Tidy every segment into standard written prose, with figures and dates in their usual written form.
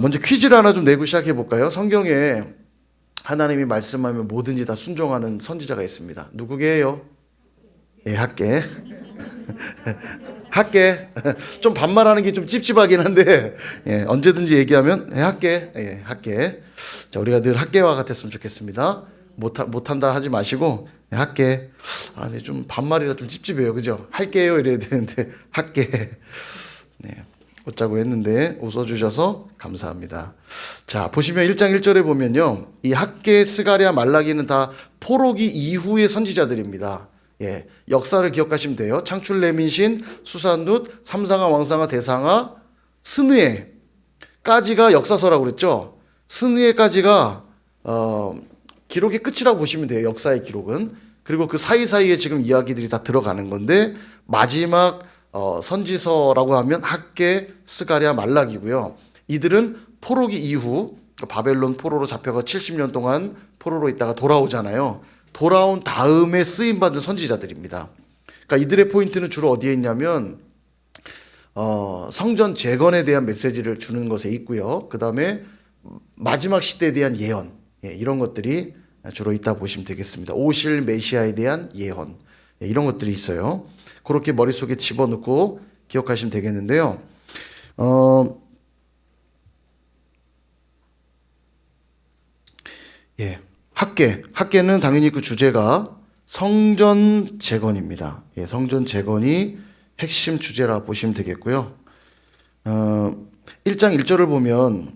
먼저 퀴즈를 하나 좀 내고 시작해 볼까요? 성경에 하나님이 말씀하면 뭐든지 다 순종하는 선지자가 있습니다. 누구게요? 예, 학계. 학계. 좀 반말하는 게 좀 찝찝하긴 한데, 예, 언제든지 얘기하면, 예, 학계. 예, 학계. 자, 우리가 늘 학계와 같았으면 좋겠습니다. 못한다 하지 마시고, 예, 학계. 근데 좀 반말이라 좀 찝찝해요. 그죠? 할게요. 이래야 되는데, 학계. 네. 웃자고 했는데 웃어주셔서 감사합니다. 자, 보시면 1장 1절에 보면요, 이 학계, 스가랴, 말라기는 다 포로기 이후의 선지자들입니다. 예, 역사를 기억하시면 돼요. 창출, 레민신, 수산룻, 삼상아, 왕상아, 대상아, 스느에까지가 역사서라고 그랬죠. 스느에까지가 기록의 끝이라고 보시면 돼요. 역사의 기록은. 그리고 그 사이사이에 지금 이야기들이 다 들어가는 건데, 마지막 선지서라고 하면 학계, 스가랴, 말라기고요. 이들은 포로기 이후 바벨론 포로로 잡혀가 70년 동안 포로로 있다가 돌아오잖아요. 돌아온 다음에 쓰임받은 선지자들입니다. 그러니까 이들의 포인트는 주로 어디에 있냐면 성전 재건에 대한 메시지를 주는 것에 있고요. 그 다음에 마지막 시대에 대한 예언, 이런 것들이 주로 있다 보시면 되겠습니다. 오실 메시아에 대한 예언, 이런 것들이 있어요. 그렇게 머릿속에 집어넣고 기억하시면 되겠는데요. 예, 학계는 당연히 그 주제가 성전 재건입니다. 예, 성전 재건이 핵심 주제라 보시면 되겠고요. 1장 1절을 보면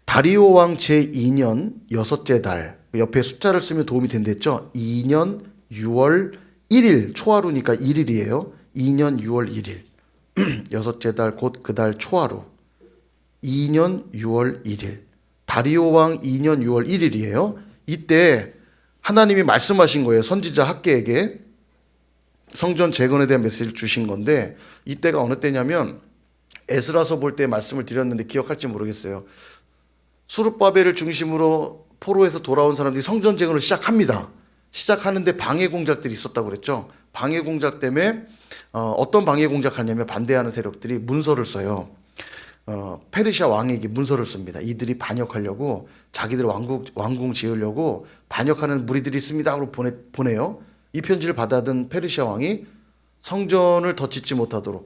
다리오 왕 제2년 여섯째 달, 옆에 숫자를 쓰면 도움이 된댔죠. 2년 6월 1일, 초하루니까 1일이에요. 2년 6월 1일. 여섯째 달 곧 그 달 초하루. 2년 6월 1일. 다리오 왕 2년 6월 1일이에요. 이때 하나님이 말씀하신 거예요. 선지자 학계에게 성전 재건에 대한 메시지를 주신 건데, 이때가 어느 때냐면 에스라서 볼 때 말씀을 드렸는데 기억할지 모르겠어요. 수룹바벨을 중심으로 포로에서 돌아온 사람들이 성전 재건을 시작합니다. 시작하는데 방해 공작들이 있었다고 그랬죠. 방해 공작 때문에 어떤 방해 공작하냐면 반대하는 세력들이 문서를 써요. 페르시아 왕에게 문서를 씁니다. 이들이 반역하려고, 자기들 왕궁 지으려고 반역하는 무리들이 있습니다 하고 보내요. 이 편지를 받아든 페르시아 왕이 성전을 더 짓지 못하도록,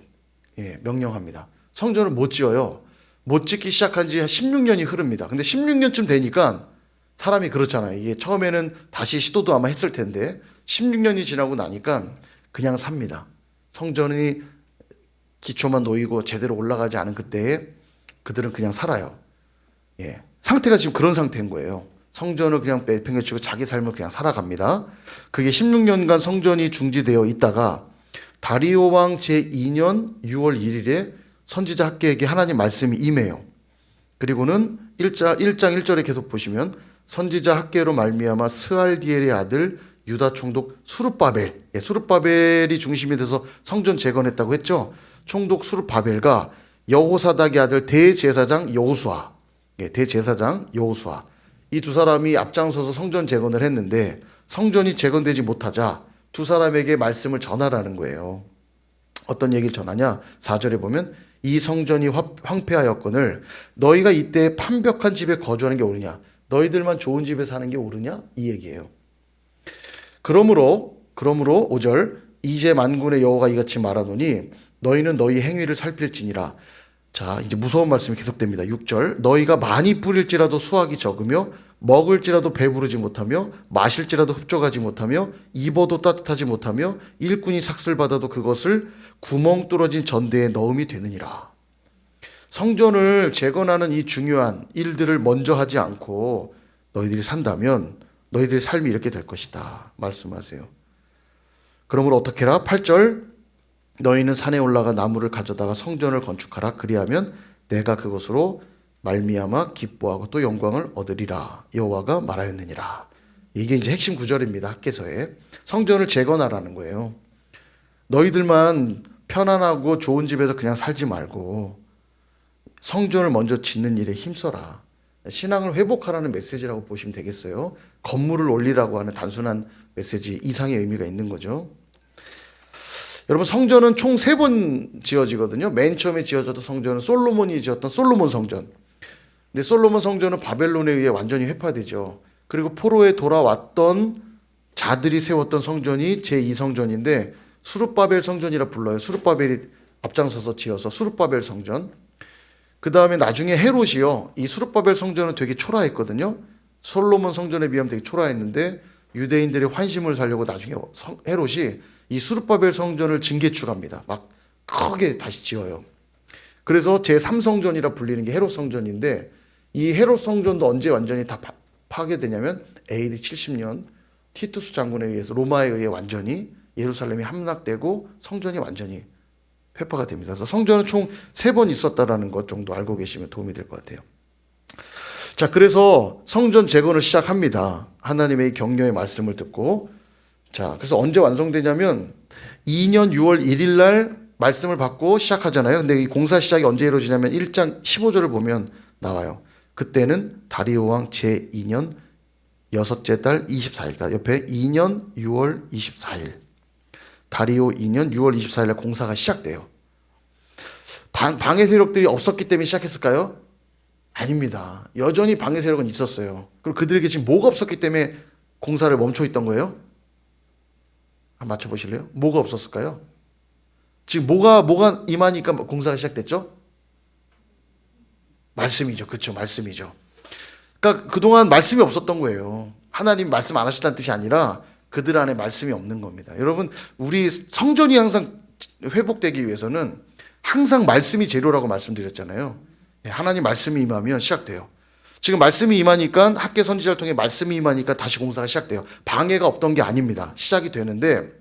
명령합니다. 성전을 못 지어요. 못 짓기 시작한 지 16년이 흐릅니다. 근데 16년쯤 되니까 사람이 그렇잖아요. 이게 처음에는 다시 시도도 아마 했을 텐데 16년이 지나고 나니까 그냥 삽니다. 성전이 기초만 놓이고 제대로 올라가지 않은 그때에 그들은 그냥 살아요. 예, 상태가 지금 그런 상태인 거예요. 성전을 그냥 내팽개치고 자기 삶을 그냥 살아갑니다. 그게 16년간 성전이 중지되어 있다가 다리오 왕 제2년 6월 1일에 선지자 학계에게 하나님 말씀이 임해요. 그리고는 1장 1절에 계속 보시면 선지자 학계로 말미암아 스알디엘의 아들 유다 총독 수룹바벨, 수룹바벨이 중심이 돼서 성전 재건했다고 했죠. 총독 수룹바벨과 여호사닥의 아들 대제사장 여호수아, 대제사장 여호수아, 이 두 사람이 앞장서서 성전 재건을 했는데 성전이 재건되지 못하자 두 사람에게 말씀을 전하라는 거예요. 어떤 얘기를 전하냐? 4절에 보면 이 성전이 황폐하였거늘 너희가 이때 판벽한 집에 거주하는 게 옳으냐? 너희들만 좋은 집에 사는 게 옳으냐? 이 얘기예요. 그러므로 5절 이제 만군의 여호와가 이같이 말하노니 너희는 너희 행위를 살필지니라. 자, 이제 무서운 말씀이 계속됩니다. 6절 너희가 많이 뿌릴지라도 수확이 적으며 먹을지라도 배부르지 못하며 마실지라도 흡족하지 못하며 입어도 따뜻하지 못하며 일꾼이 삭슬 받아도 그것을 구멍 뚫어진 전대에 넣음이 되느니라. 성전을 재건하는 이 중요한 일들을 먼저 하지 않고 너희들이 산다면 너희들의 삶이 이렇게 될 것이다 말씀하세요. 그러므로 어떻게 해라? 8절 너희는 산에 올라가 나무를 가져다가 성전을 건축하라. 그리하면 내가 그것으로 말미암아 기뻐하고 또 영광을 얻으리라. 여호와가 말하였느니라. 이게 이제 핵심 구절입니다. 학개서에 성전을 재건하라는 거예요. 너희들만 편안하고 좋은 집에서 그냥 살지 말고 성전을 먼저 짓는 일에 힘써라. 신앙을 회복하라는 메시지라고 보시면 되겠어요. 건물을 올리라고 하는 단순한 메시지 이상의 의미가 있는 거죠. 여러분 성전은 총 3번 지어지거든요. 맨 처음에 지어졌던 성전은 솔로몬이 지었던 솔로몬 성전. 근데 솔로몬 성전은 바벨론에 의해 완전히 회파되죠. 그리고 포로에 돌아왔던 자들이 세웠던 성전이 제2성전인데 수룹바벨 성전이라 불러요. 수룹바벨이 앞장서서 지어서 수룹바벨 성전. 그 다음에 나중에 헤롯이요. 이 수룹바벨 성전은 되게 초라했거든요. 솔로몬 성전에 비하면 되게 초라했는데 유대인들의 환심을 살려고 나중에 헤롯이 이 수룹바벨 성전을 증개축합니다. 막 크게 다시 지어요. 그래서 제3성전이라 불리는 게 헤롯 성전인데 이 헤롯 성전도 언제 완전히 다 파괴되냐면 AD 70년 티투스 장군에 의해서 로마에 의해 완전히 예루살렘이 함락되고 성전이 완전히 회파가 됩니다. 그래서 성전은 총 3번 있었다라는 것 정도 알고 계시면 도움이 될 것 같아요. 자, 그래서 성전 재건을 시작합니다. 하나님의 격려의 말씀을 듣고. 자, 그래서 언제 완성되냐면 2년 6월 1일 날 말씀을 받고 시작하잖아요. 근데 이 공사 시작이 언제 이루어지냐면 1장 15절을 보면 나와요. 그때는 다리오 왕 제2년 여섯째 달 24일. 그러니까 옆에 2년 6월 24일. 다리오 2년 6월 24일 날 공사가 시작돼요. 방해 세력들이 없었기 때문에 시작했을까요? 아닙니다. 여전히 방해 세력은 있었어요. 그리고 그들에게 지금 뭐가 없었기 때문에 공사를 멈춰 있던 거예요? 한번 맞춰보실래요? 뭐가 없었을까요? 지금 뭐가 임하니까 공사가 시작됐죠? 말씀이죠. 그렇죠. 말씀이죠. 그러니까 그동안 말씀이 없었던 거예요. 하나님 말씀 안 하셨다는 뜻이 아니라 그들 안에 말씀이 없는 겁니다. 여러분, 우리 성전이 항상 회복되기 위해서는 항상 말씀이 재료라고 말씀드렸잖아요. 하나님 말씀이 임하면 시작돼요. 지금 말씀이 임하니까 학계 선지자를 통해 말씀이 임하니까 다시 공사가 시작돼요. 방해가 없던 게 아닙니다. 시작이 되는데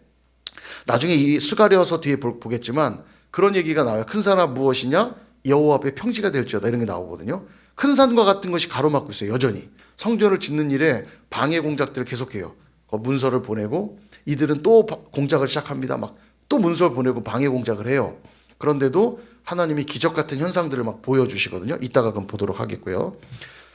나중에 이 스가랴서 뒤에 보겠지만 그런 얘기가 나와요. 큰 산은 무엇이냐? 여호와 앞에 평지가 될지어다 이런 게 나오거든요. 큰 산과 같은 것이 가로막고 있어요. 여전히 성전을 짓는 일에 방해 공작들을 계속해요. 문서를 보내고 이들은 또 공작을 시작합니다. 막 또 문서를 보내고 방해 공작을 해요. 그런데도 하나님이 기적 같은 현상들을 막 보여주시거든요. 이따가 그럼 보도록 하겠고요.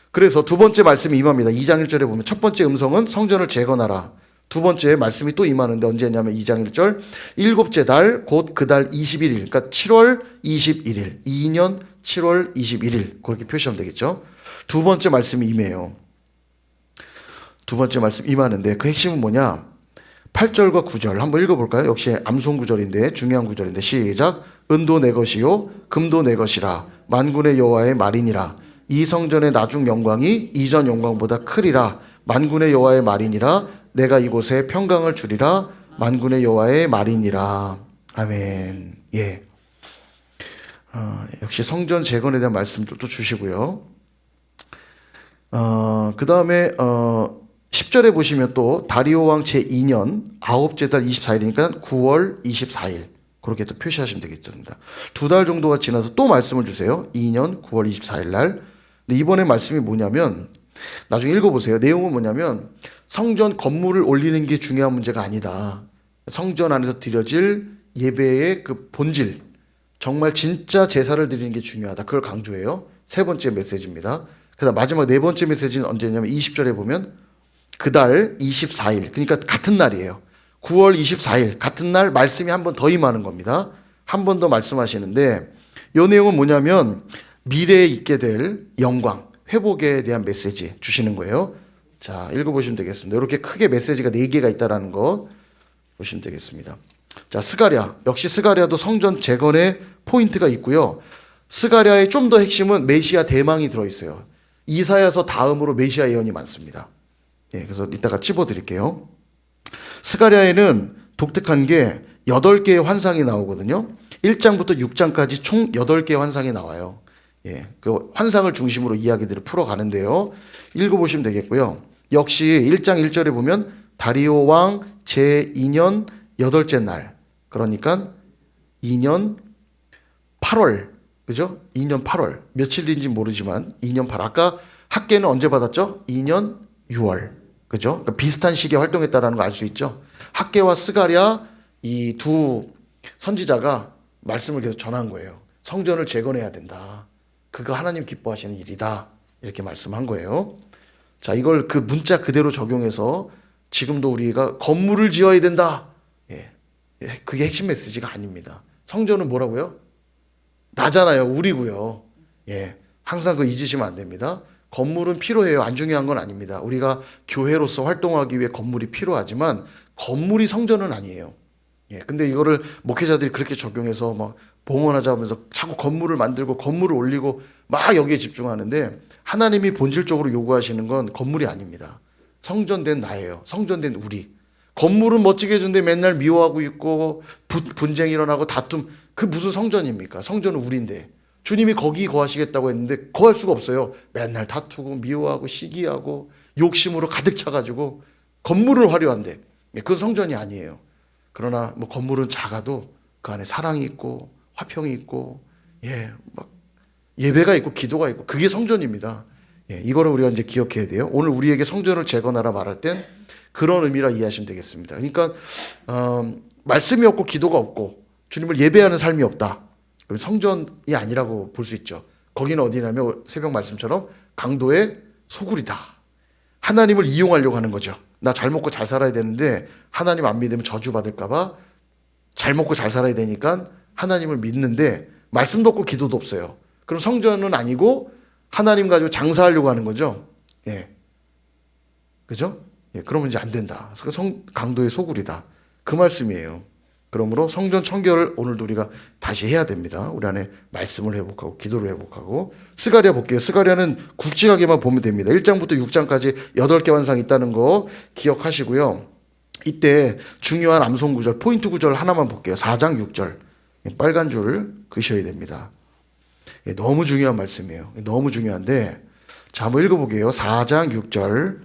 그래서 두 번째 말씀이 임합니다. 2장 1절에 보면 첫 번째 음성은 성전을 재건하라. 두 번째 말씀이 또 임하는데 언제냐면 2장 1절 일곱째 달 곧 그 달 21일 그러니까 7월 21일 2년 7월 21일 그렇게 표시하면 되겠죠. 두 번째 말씀이 임해요. 두 번째 말씀 임하는데 그 핵심은 뭐냐? 8절과 9절 한번 읽어볼까요? 역시 암송 구절인데 중요한 구절인데 시작. 은도 내 것이요 금도 내 것이라 만군의 여호와의 말이니라. 이 성전의 나중 영광이 이전 영광보다 크리라. 만군의 여호와의 말이니라. 내가 이곳에 평강을 주리라. 만군의 여호와의 말이니라. 아멘. 예. 역시 성전 재건에 대한 말씀도 또 주시고요. 그 다음에 10절에 보시면 또 다리오 왕 제2년 9째 달 24일이니까 9월 24일 그렇게 또 표시하시면 되겠습니다. 2달 정도가 지나서 또 말씀을 주세요. 2년 9월 24일 날. 근데 이번에 말씀이 뭐냐면 나중에 읽어보세요. 내용은 뭐냐면 성전 건물을 올리는 게 중요한 문제가 아니다. 성전 안에서 드려질 예배의 그 본질 정말 진짜 제사를 드리는 게 중요하다. 그걸 강조해요. 세 번째 메시지입니다. 그다음 마지막 네 번째 메시지는 언제냐면 20절에 보면 그달 24일 그러니까 같은 날이에요. 9월 24일 같은 날 말씀이 한 번 더 임하는 겁니다. 한 번 더 말씀하시는데 이 내용은 뭐냐면 미래에 있게 될 영광 회복에 대한 메시지 주시는 거예요. 자, 읽어보시면 되겠습니다. 이렇게 크게 메시지가 4개가 있다는 거 보시면 되겠습니다. 자, 스가랴 역시 스가랴도 성전 재건의 포인트가 있고요. 스가랴의 좀 더 핵심은 메시아 대망이 들어있어요. 이사야서 다음으로 메시아 예언이 많습니다. 예, 그래서 이따가 찝어드릴게요. 스가랴에는 독특한 게 8개의 환상이 나오거든요. 1장부터 6장까지 총 8개의 환상이 나와요. 예, 그 환상을 중심으로 이야기들을 풀어가는데요. 읽어보시면 되겠고요. 역시 1장 1절에 보면 다리오 왕 제2년 8째 날 그러니까 2년 8월 그죠? 2년 8월 며칠인지 모르지만 2년 8월 아까 학계는 언제 받았죠? 2년 6월 그죠? 그러니까 비슷한 시기에 활동했다는 거 알 수 있죠. 학계와 스가랴 이 두 선지자가 말씀을 계속 전한 거예요. 성전을 재건해야 된다. 그거 하나님 기뻐하시는 일이다. 이렇게 말씀한 거예요. 자, 이걸 그 문자 그대로 적용해서 지금도 우리가 건물을 지어야 된다. 예, 그게 핵심 메시지가 아닙니다. 성전은 뭐라고요? 나잖아요. 우리고요. 예, 항상 그거 잊으시면 안 됩니다. 건물은 필요해요. 안 중요한 건 아닙니다. 우리가 교회로서 활동하기 위해 건물이 필요하지만 건물이 성전은 아니에요. 예, 근데 이거를 목회자들이 그렇게 적용해서 막 봉헌하자 하면서 자꾸 건물을 만들고 건물을 올리고 막 여기에 집중하는데 하나님이 본질적으로 요구하시는 건 건물이 아닙니다. 성전된 나예요. 성전된 우리. 건물은 멋지게 해준데 맨날 미워하고 있고 분쟁 일어나고 다툼. 그 무슨 성전입니까? 성전은 우리인데. 주님이 거기 거하시겠다고 했는데 거할 수가 없어요. 맨날 다투고 미워하고 시기하고 욕심으로 가득 차가지고 건물은 화려한데 그건 성전이 아니에요. 그러나 뭐 건물은 작아도 그 안에 사랑이 있고 화평이 있고 막 예배가 있고 기도가 있고 그게 성전입니다. 이거를 우리가 이제 기억해야 돼요. 오늘 우리에게 성전을 재건하라 말할 땐 그런 의미라 이해하시면 되겠습니다. 그러니까 말씀이 없고 기도가 없고 주님을 예배하는 삶이 없다. 그럼 성전이 아니라고 볼 수 있죠. 거기는 어디냐면 새벽 말씀처럼 강도의 소굴이다. 하나님을 이용하려고 하는 거죠. 나 잘 먹고 잘 살아야 되는데 하나님 안 믿으면 저주받을까 봐 잘 먹고 잘 살아야 되니까 하나님을 믿는데 말씀도 없고 기도도 없어요. 그럼 성전은 아니고 하나님 가지고 장사하려고 하는 거죠. 그죠? 그러면 이제 안 된다. 그래서 강도의 소굴이다. 그 말씀이에요. 그러므로 성전 청결을 오늘도 우리가 다시 해야 됩니다. 우리 안에 말씀을 회복하고 기도를 회복하고. 스가랴 볼게요. 스가랴는 굵직하게만 보면 됩니다. 1장부터 6장까지 8개 환상이 있다는 거 기억하시고요. 이때 중요한 암송 구절, 포인트 구절 하나만 볼게요. 4장 6절. 빨간 줄 그으셔야 됩니다. 너무 중요한 말씀이에요. 너무 중요한데 자, 한번 읽어보게요. 4장 6절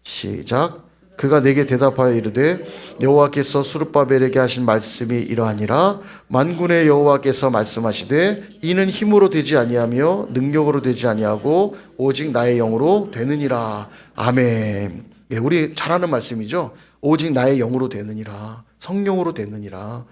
시작. 그가 내게 대답하여 이르되 여호와께서 스룹바벨에게 하신 말씀이 이러하니라. 만군의 여호와께서 말씀하시되 이는 힘으로 되지 아니하며 능력으로 되지 아니하고 오직 나의 영으로 되느니라. 아멘. 우리 잘 아는 말씀이죠. 오직 나의 영으로 되느니라. 성령으로 되느니라.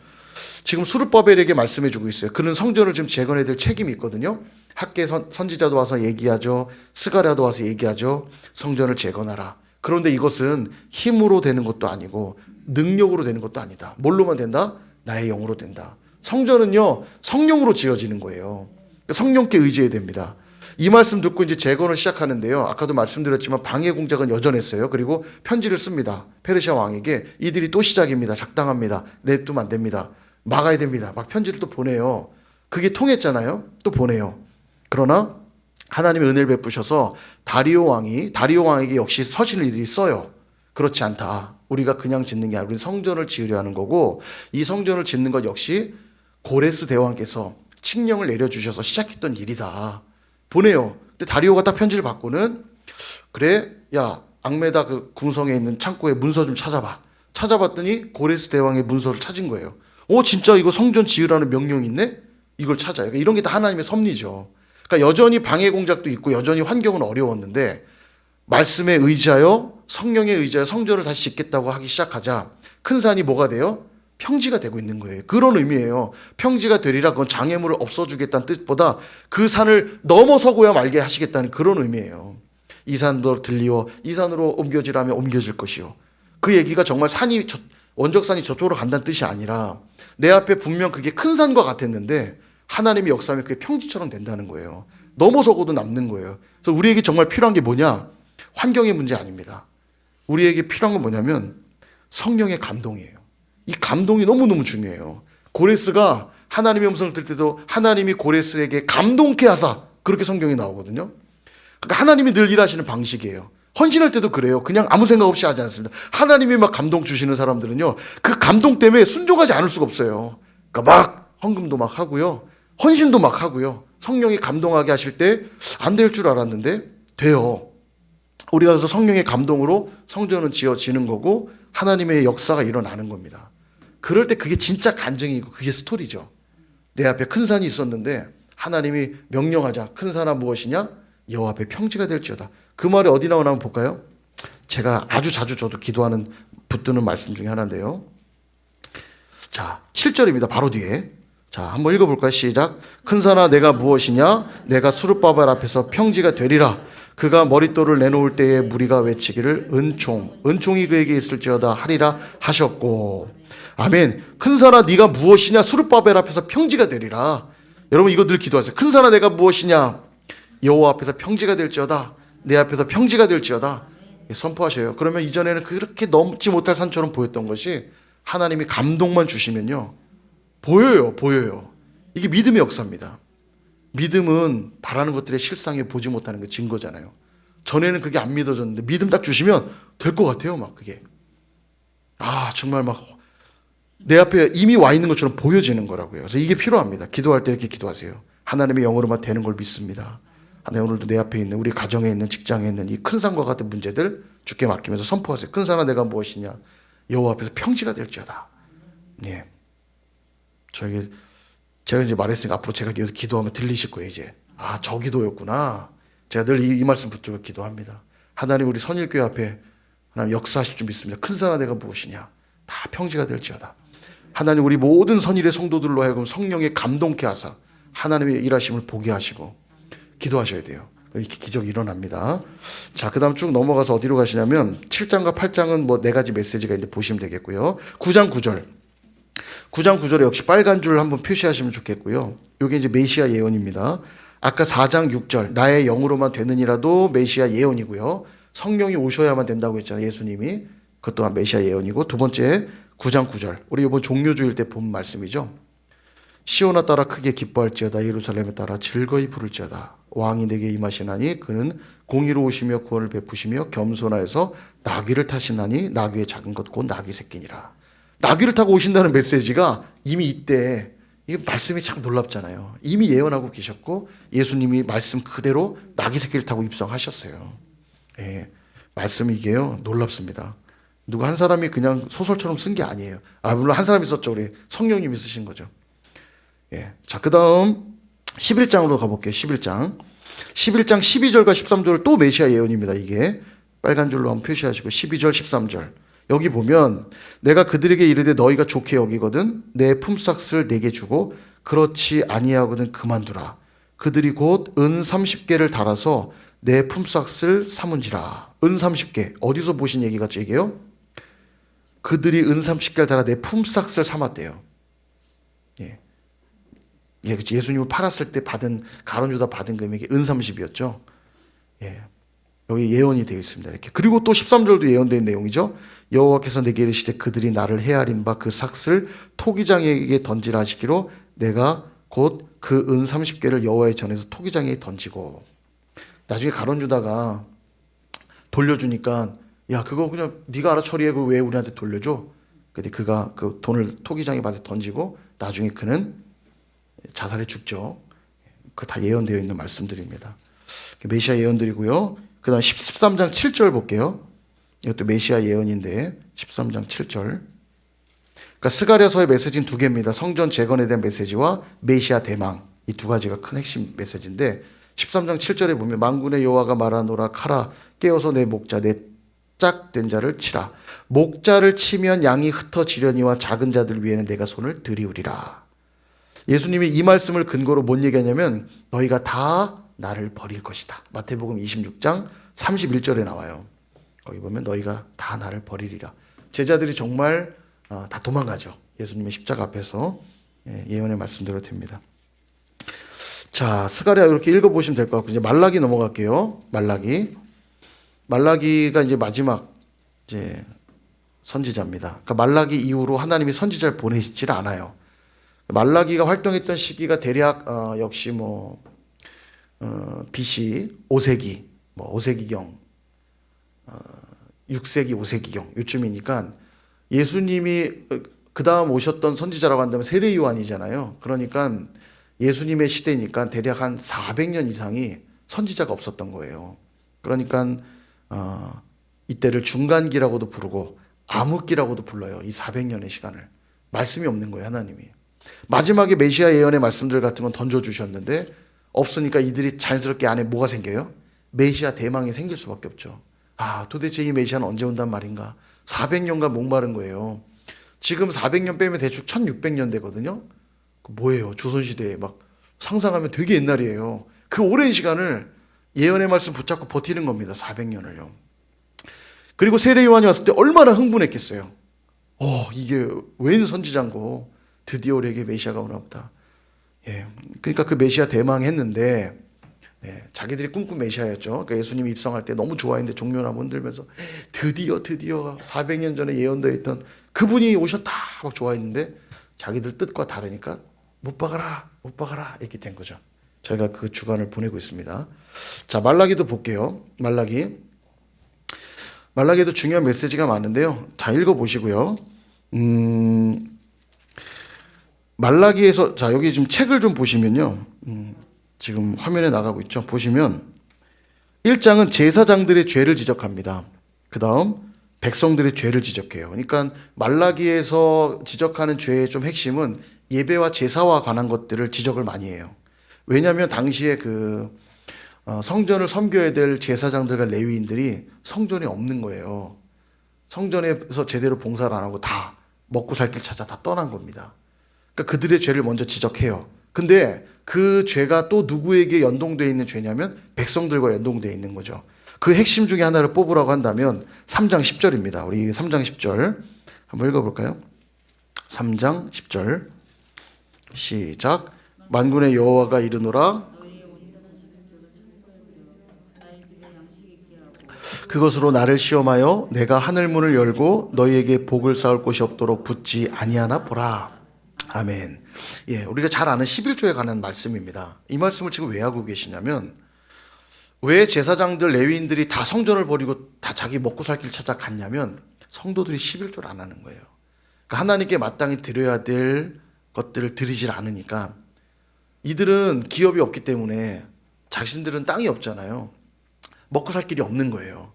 지금 스룹바벨에게 말씀해 주고 있어요. 그는 성전을 지금 재건해야 될 책임이 있거든요. 학계 선지자도 와서 얘기하죠. 스가랴도 와서 얘기하죠. 성전을 재건하라. 그런데 이것은 힘으로 되는 것도 아니고 능력으로 되는 것도 아니다. 뭘로만 된다? 나의 영으로 된다. 성전은요, 성령으로 지어지는 거예요. 성령께 의지해야 됩니다. 이 말씀 듣고 이제 재건을 시작하는데요. 아까도 말씀드렸지만 방해 공작은 여전했어요. 그리고 편지를 씁니다. 페르시아 왕에게 이들이 또 시작입니다. 작당합니다. 냅두면 안 됩니다. 막아야 됩니다. 막 편지를 또 보내요. 그게 통했잖아요. 또 보내요. 그러나 하나님의 은혜를 베푸셔서 다리오 왕에게 역시 서신을 이들이 써요. 그렇지 않다. 우리가 그냥 짓는 게 아니라 우리 성전을 지으려 하는 거고 이 성전을 짓는 것 역시 고레스 대왕께서 칙령을 내려주셔서 시작했던 일이다. 보내요. 근데 다리오가 딱 편지를 받고는 그래, 야, 앙메다 그 궁성에 있는 창고에 문서 좀 찾아봐. 찾아봤더니 고레스 대왕의 문서를 찾은 거예요. 진짜 이거 성전 지으라는 명령이 있네? 이걸 찾아요. 그러니까 이런 게 다 하나님의 섭리죠. 그러니까 여전히 방해 공작도 있고 여전히 환경은 어려웠는데 말씀에 의지하여 성령에 의지하여 성전을 다시 짓겠다고 하기 시작하자 큰 산이 뭐가 돼요? 평지가 되고 있는 거예요. 그런 의미예요. 평지가 되리라 그건 장애물을 없어주겠다는 뜻보다 그 산을 넘어서고야 말게 하시겠다는 그런 의미예요. 이 산으로 들리워 이 산으로 옮겨지라면 옮겨질 것이요. 그 얘기가 정말 원적산이 저쪽으로 간다는 뜻이 아니라 내 앞에 분명 그게 큰 산과 같았는데 하나님의 역사하면 그게 평지처럼 된다는 거예요. 넘어서고도 남는 거예요. 그래서 우리에게 정말 필요한 게 뭐냐? 환경의 문제 아닙니다. 우리에게 필요한 건 뭐냐면 성령의 감동이에요. 이 감동이 너무너무 중요해요. 고레스가 하나님의 음성을 들 때도 하나님이 고레스에게 감동케 하사 그렇게 성경이 나오거든요. 그러니까 하나님이 늘 일하시는 방식이에요. 헌신할 때도 그래요. 그냥 아무 생각 없이 하지 않습니다. 하나님이 막 감동 주시는 사람들은요. 그 감동 때문에 순종하지 않을 수가 없어요. 그러니까 막 헌금도 막 하고요. 헌신도 막 하고요. 성령이 감동하게 하실 때 안 될 줄 알았는데 돼요. 우리가 그래서 성령의 감동으로 성전은 지어지는 거고 하나님의 역사가 일어나는 겁니다. 그럴 때 그게 진짜 간증이고 그게 스토리죠. 내 앞에 큰 산이 있었는데 하나님이 명령하자. 큰 산아 무엇이냐? 여호와 앞에 평지가 될지어다. 그 말이 어디 나오나 한번 볼까요? 제가 아주 자주 저도 기도하는 붙드는 말씀 중에 하나인데요. 자, 7절입니다. 바로 뒤에. 자, 한번 읽어볼까요? 시작. 큰 산아 내가 무엇이냐? 내가 스룹바벨 앞에서 평지가 되리라. 그가 머릿돌을 내놓을 때에 무리가 외치기를 은총이 그에게 있을지어다 하리라 하셨고. 아멘. 큰 산아 네가 무엇이냐? 수르바벨 앞에서 평지가 되리라. 여러분 이거 늘 기도하세요. 큰 산아 내가 무엇이냐? 여호와 앞에서 평지가 될지어다. 내 앞에서 평지가 될지어다. 선포하셔요. 그러면 이전에는 그렇게 넘지 못할 산처럼 보였던 것이 하나님이 감동만 주시면요, 보여요. 이게 믿음의 역사입니다. 믿음은 바라는 것들의 실상에 보지 못하는 게 증거잖아요. 전에는 그게 안 믿어졌는데 믿음 딱 주시면 될 것 같아요. 막 그게 정말 막 내 앞에 이미 와 있는 것처럼 보여지는 거라고요. 그래서 이게 필요합니다. 기도할 때 이렇게 기도하세요. 하나님의 영으로만 되는 걸 믿습니다. 하나님, 오늘도 내 앞에 있는, 우리 가정에 있는, 직장에 있는 이 큰 산과 같은 문제들 주께 맡기면서 선포하세요. 큰 산아 내가 무엇이냐? 여호와 앞에서 평지가 될지어다. 예. 제가 이제 말했으니까 앞으로 제가 여기서 기도하면 들리실 거예요. 이제 저 기도였구나. 제가 늘 이 말씀 붙들고 기도합니다. 하나님, 우리 선일교회 앞에 하나님 역사하실 줄 믿습니다. 큰 산아 내가 무엇이냐? 다 평지가 될지어다. 하나님, 우리 모든 선일의 성도들로 하여금 성령에 감동케 하사 하나님의 일하심을 보게 하시고 기도하셔야 돼요. 이렇게 기적이 일어납니다. 자, 그 다음 쭉 넘어가서 어디로 가시냐면 7장과 8장은 뭐 4가지 메시지가 있는데 보시면 되겠고요. 9장 9절. 9장 9절에 역시 빨간 줄 한번 표시하시면 좋겠고요. 이게 이제 메시아 예언입니다. 아까 4장 6절 나의 영으로만 되느니라도 메시아 예언이고요. 성령이 오셔야만 된다고 했잖아요. 예수님이. 그것 또한 메시아 예언이고, 두 번째 9장 9절 우리 이번 종료주일 때 본 말씀이죠. 시온아 따라 크게 기뻐할지어다. 예루살렘에 따라 즐거이 부를지어다. 왕이 내게 임하시나니 그는 공의로 오시며 구원을 베푸시며 겸손하여서 나귀를 타시나니 나귀의 작은 것 곧 나귀 새끼니라. 나귀를 타고 오신다는 메시지가 이미 이때, 이게 말씀이 참 놀랍잖아요. 이미 예언하고 계셨고 예수님이 말씀 그대로 나귀 새끼를 타고 입성하셨어요. 예, 말씀이 이게요 놀랍습니다. 누가 한 사람이 그냥 소설처럼 쓴 게 아니에요. 물론 한 사람이 썼죠. 우리 성령님이 쓰신 거죠. 예. 자, 그 다음 11장으로 가볼게요. 11장 12절과 13절 또 메시아 예언입니다. 이게 빨간 줄로 한번 표시하시고 12절 13절 여기 보면 내가 그들에게 이르되 너희가 좋게 여기거든 내 품삯을 내게 주고 그렇지 아니하거든 그만두라. 그들이 곧 은 30개를 달아서 내 품삯을 삼은지라. 은 30개 어디서 보신 얘기 같죠 이게요? 그들이 은 30개를 달아 내 품삯을 삼았대요. 예. 예수님을 팔았을 때 가룟 유다 받은 금액이 은 30이었죠. 예. 여기 예언이 되어 있습니다. 이렇게. 그리고 또 13절도 예언된 내용이죠. 여호와께서 내게 이르시되 그들이 나를 헤아린 바 그 삭을 토기장에게 던지라 하시기로 내가 곧 그 은 30개를 여호와의 전에서 토기장에 던지고. 나중에 가룟 유다가 돌려주니까 야 그거 그냥 네가 알아 처리해. 그거 왜 우리한테 돌려줘? 근데 그가 그 돈을 토기장에 받아 던지고 나중에 그는 자살해 죽죠. 그 다 예언되어 있는 말씀들입니다. 메시아 예언들이고요. 그 다음 13장 7절 볼게요. 이것도 메시아 예언인데 13장 7절. 그러니까 스가랴서의 메시지는 두 개입니다. 성전 재건에 대한 메시지와 메시아 대망. 이 두 가지가 큰 핵심 메시지인데 13장 7절에 보면 만군의 여호와가 말하노라 카라 깨어서 내 목자 내 짝된 자를 치라. 목자를 치면 양이 흩어지려니와 작은 자들 위에는 내가 손을 들이우리라. 예수님이 이 말씀을 근거로 뭔 얘기하냐면 너희가 다 나를 버릴 것이다. 마태복음 26장 31절에 나와요. 거기 보면 너희가 다 나를 버리리라. 제자들이 정말 다 도망가죠. 예수님의 십자가 앞에서 예언의 말씀대로 됩니다. 자, 스가랴 이렇게 읽어보시면 될 것 같고 이제 말라기 넘어갈게요. 말라기가 이제 마지막 이제 선지자입니다. 그러니까 말라기 이후로 하나님이 선지자를 보내시질 않아요. 말라기가 활동했던 시기가 대략 역시 BC 5세기 5세기경 6세기 5세기경 요쯤이니까 예수님이 그 다음 오셨던 선지자라고 한다면 세례 요한이잖아요. 그러니까 예수님의 시대니까 대략 한 400년 이상이 선지자가 없었던 거예요. 그러니까 이때를 중간기라고도 부르고 암흑기라고도 불러요. 이 400년의 시간을. 말씀이 없는 거예요. 하나님이. 마지막에 메시아 예언의 말씀들 같은 건 던져주셨는데 없으니까 이들이 자연스럽게 안에 뭐가 생겨요? 메시아 대망이 생길 수밖에 없죠. 도대체 이 메시아는 언제 온단 말인가? 400년간 목마른 거예요. 지금 400년 빼면 대충 1600년 되거든요. 뭐예요? 조선시대에 막 상상하면 되게 옛날이에요. 그 오랜 시간을 예언의 말씀 붙잡고 버티는 겁니다. 400년을요. 그리고 세례 요한이 왔을 때 얼마나 흥분했겠어요. 이게 웬 선지자인고 드디어 우리에게 메시아가 오나 보다. 예, 그러니까 그 메시아 대망했는데 자기들이 꿈꾼 메시아였죠. 그러니까 예수님이 입성할 때 너무 좋아했는데 종려나무 흔들면서 드디어 400년 전에 예언되어 있던 그분이 오셨다 막 좋아했는데 자기들 뜻과 다르니까 못 박아라 이렇게 된 거죠. 저희가 그 주간을 보내고 있습니다. 자, 말라기도 볼게요. 말라기에도 중요한 메시지가 많은데요. 다 읽어보시고요. 말라기에서, 자, 여기 지금 책을 좀 보시면요. 지금 화면에 나가고 있죠. 보시면 1장은 제사장들의 죄를 지적합니다. 그 다음 백성들의 죄를 지적해요. 그러니까 말라기에서 지적하는 죄의 좀 핵심은 예배와 제사와 관한 것들을 지적을 많이 해요. 왜냐하면 당시에 성전을 섬겨야 될 제사장들과 레위인들이 성전에 없는 거예요. 성전에서 제대로 봉사를 안 하고 다 먹고 살 길 찾아 다 떠난 겁니다. 그러니까 그들의 죄를 먼저 지적해요. 근데 그 죄가 또 누구에게 연동되어 있는 죄냐면 백성들과 연동되어 있는 거죠. 그 핵심 중에 하나를 뽑으라고 한다면 3장 10절입니다. 우리 3장 10절 한번 읽어볼까요? 3장 10절 시작. 만군의 여호와가 이르노라 그것으로 나를 시험하여 내가 하늘 문을 열고 너희에게 복을 쌓을 곳이 없도록 붙지 아니하나 보라. 아멘. 예, 우리가 잘 아는 11조에 관한 말씀입니다. 이 말씀을 지금 왜 하고 계시냐면 왜 제사장들 레위인들이 다 성전을 버리고 다 자기 먹고 살 길 찾아 갔냐면 성도들이 11조를 안 하는 거예요. 그러니까 하나님께 마땅히 드려야 될 것들을 드리질 않으니까 이들은 기업이 없기 때문에 자신들은 땅이 없잖아요. 먹고 살 길이 없는 거예요.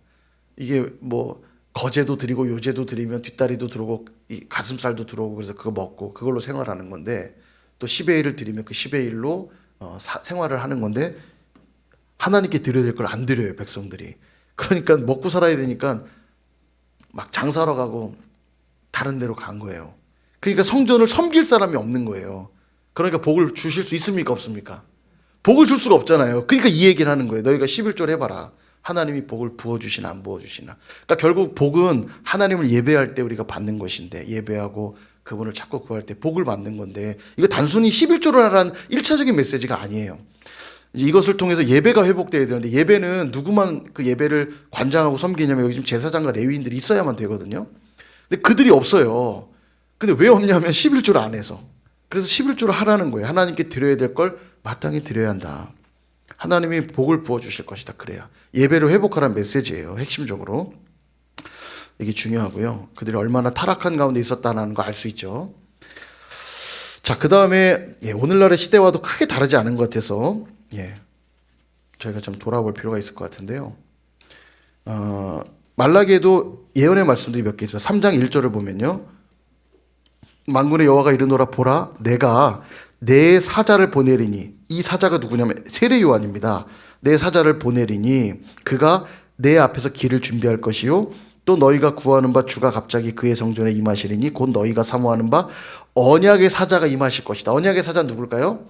이게 뭐 거제도 드리고 요제도 드리면 뒷다리도 들어오고 이 가슴살도 들어오고 그래서 그거 먹고 그걸로 생활하는 건데 또 10의 1을 드리면 그 10의 1로 생활을 하는 건데 하나님께 드려야 될 걸 안 드려요, 백성들이. 그러니까 먹고 살아야 되니까 막 장사하러 가고 다른 데로 간 거예요. 그러니까 성전을 섬길 사람이 없는 거예요. 그러니까 복을 주실 수 있습니까, 없습니까? 복을 줄 수가 없잖아요. 그러니까 이 얘기를 하는 거예요. 너희가 11조를 해봐라. 하나님이 복을 부어주시나 안 부어주시나. 그러니까 결국 복은 하나님을 예배할 때 우리가 받는 것인데 예배하고 그분을 찾고 구할 때 복을 받는 건데 이거 단순히 11조를 하라는 1차적인 메시지가 아니에요. 이것을 통해서 예배가 회복돼야 되는데 예배는 누구만 그 예배를 관장하고 섬기냐면 여기 지금 제사장과 레위인들이 있어야만 되거든요. 근데 그들이 없어요. 근데 왜 없냐면 11조를 안 해서. 그래서 11조를 하라는 거예요. 하나님께 드려야 될 걸 마땅히 드려야 한다. 하나님이 복을 부어주실 것이다. 그래야. 예배를 회복하라는 메시지예요. 핵심적으로. 이게 중요하고요. 그들이 얼마나 타락한 가운데 있었다는 거 알 수 있죠. 자, 그 다음에 오늘날의 시대와도 크게 다르지 않은 것 같아서 저희가 좀 돌아볼 필요가 있을 것 같은데요. 말라기에도 예언의 말씀들이 몇 개 있어요. 3장 1절을 보면요. 만군의 여호와가 이르노라 보라 내가 내 사자를 보내리니 이 사자가 누구냐면 세례 요한입니다. 내 사자를 보내리니 그가 내 앞에서 길을 준비할 것이요 또 너희가 구하는 바 주가 갑자기 그의 성전에 임하시리니 곧 너희가 사모하는 바 언약의 사자가 임하실 것이다. 언약의 사자는 누굴까요?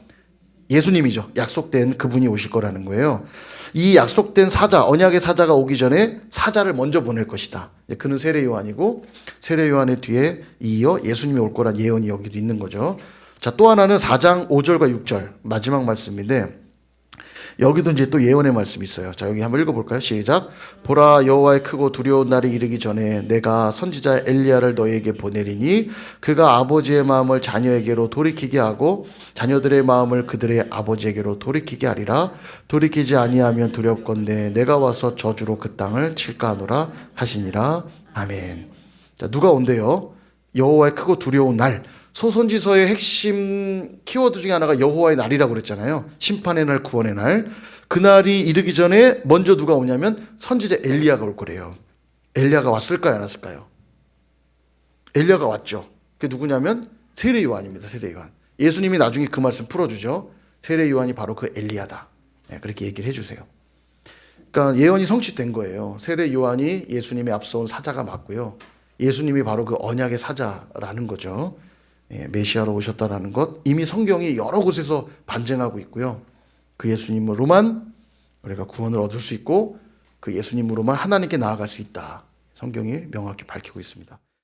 예수님이죠. 약속된 그분이 오실 거라는 거예요. 이 약속된 사자, 언약의 사자가 오기 전에 사자를 먼저 보낼 것이다. 그는 세례 요한이고 세례 요한의 뒤에 이어 예수님이 올 거란 예언이 여기도 있는 거죠. 자, 또 하나는 4장 5절과 6절 마지막 말씀인데 여기도 이제 또 예언의 말씀이 있어요. 자, 여기 한번 읽어볼까요? 시작. 보라 여호와의 크고 두려운 날이 이르기 전에 내가 선지자 엘리야를 너희에게 보내리니 그가 아버지의 마음을 자녀에게로 돌이키게 하고 자녀들의 마음을 그들의 아버지에게로 돌이키게 하리라. 돌이키지 아니하면 두렵건대 내가 와서 저주로 그 땅을 칠까 하노라 하시니라. 아멘. 자, 누가 온대요? 여호와의 크고 두려운 날. 소선지서의 핵심 키워드 중에 하나가 여호와의 날이라고 그랬잖아요. 심판의 날, 구원의 날. 그날이 이르기 전에 먼저 누가 오냐면 선지자 엘리야가 올 거래요. 엘리야가 왔을까요, 안 왔을까요? 엘리야가 왔죠. 그게 누구냐면 세례 요한입니다. 세례 요한. 예수님이 나중에 그 말씀 풀어주죠. 세례 요한이 바로 그 엘리야다. 그렇게 얘기를 해주세요. 그러니까 예언이 성취된 거예요. 세례 요한이 예수님의 앞서온 사자가 맞고요. 예수님이 바로 그 언약의 사자라는 거죠. 메시아로 오셨다라는 것 이미 성경이 여러 곳에서 반증하고 있고요. 그 예수님으로만 우리가 구원을 얻을 수 있고 그 예수님으로만 하나님께 나아갈 수 있다. 성경이 명확히 밝히고 있습니다.